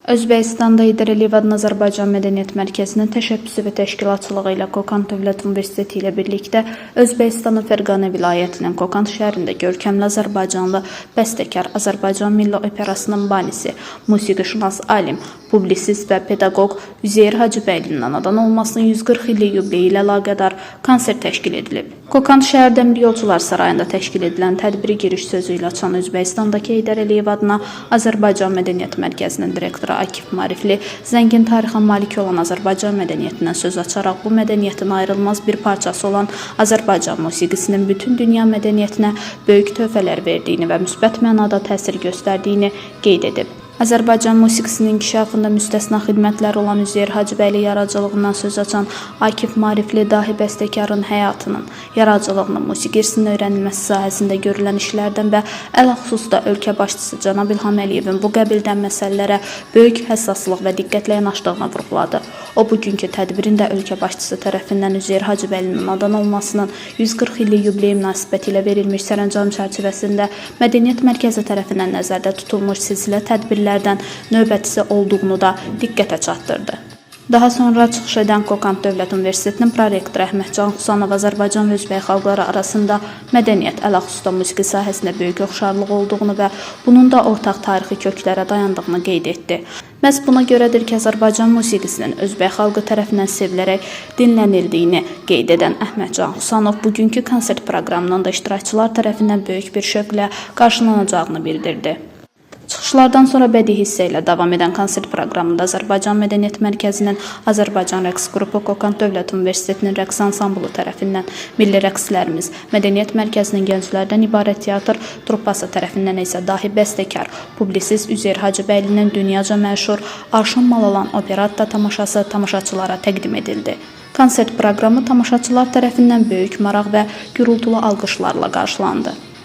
Özbəkistanda İdar Əliyev Azərbaycan Mədəniyyət Mərkəzinin təşəbbüsü və təşkilatçılığı ilə Qokan Dövlət Universiteti ilə birlikdə Özbəkistanın Fərqanə vilayətinin Qokan şəhərində görkəmli azərbaycanlı bəstəkar, Azərbaycan Milli Operasının banisi, musiqişünas alim, publisist və pedaqoq Üzeyir Hacıbəylinin anadan olmasının 140 illik yubileyi ilə əlaqədar konsert təşkil edilib. Qokan şəhər Dəmir Yolçular Sarayında təşkil edilən tədbiri giriş sözü ilə açan Özbəkistandakı İdar Əliyev adına Azərbaycan Mədəniyyət Mərkəzinin direktoru Akif Marifli zəngin tarixə malik olan Azərbaycan mədəniyyətindən söz açaraq bu mədəniyyətin ayrılmaz bir parçası olan Azərbaycan musiqisinin bütün dünya mədəniyyətinə böyük töhfələr verdiyini və müsbət mənada təsir göstərdiyini qeyd edib. Azərbaycan musiqisinin inkişafında müstəsna xidmətləri olan Üzeyir Hacıbəyli yaradıcılığından söz açan Akif Marifli dahi bəstəkarın həyatının, yaradıcılığının, musiqi irsinin öyrənilməsi sahəsində görülən işlərdən və ələxüsusda ölkə başçısı Cənab İlham Əliyevin bu qəbildən məsələlərə böyük həssaslıq və diqqətlə yanaşdığını vurğuladı. O, bugünkü tədbirində ölkə başçısı tərəfindən Üzeyir Hacıbəylinin anadan olmasının 140 illik yubileyi münasibəti ilə verilmiş sərəncam çərçivəsində Mədəniyyət Mərkəzi tərəfindən nəzərdə tutulmuş silsilə tədbirlərdən növbətisi olduğunu da diqqətə çatdırdı. Daha sonra çıxış edən Qokan Dövlət Universitetinin prorektoru Əhmədcan Xusanov Azərbaycan və Özbək xalqları arasında mədəniyyət, ələxüsusda musiqi sahəsində böyük oxşarlıq olduğunu və bunun da ortaq tarixi köklərə dayandığını qeyd etdi. Məhz buna görədir ki, Azərbaycan musiqisinin Özbək xalqı tərəfindən sevilərək dinlənildiyini qeyd edən Əhmədcan Xusanov bugünkü konsert proqramının da iştirakçılar tərəfindən böyük bir şövqlə qarşılanacağını bildirdi. Çıxışlardan sonra bədii hissə ilə davam edən konsert proqramında Azərbaycan Mədəniyyət Mərkəzinin Azərbaycan rəqs qrupu, Qokan Dövlət Universitetinin rəqs ansamblı tərəfindən, milli rəqslərimiz, Mədəniyyət Mərkəzinin gənclərdən ibarət teatr truppası tərəfindən isə dahi bəstəkar, publisist Üzeyir Hacıbəylinin dünyaca məşhur Arşın Malalan operetta tamaşası tamaşaçılara təqdim edildi. Konsert proqramı tamaşaçılar tərəfindən böyük maraq və gürultulu alqışlarla qarşılandı.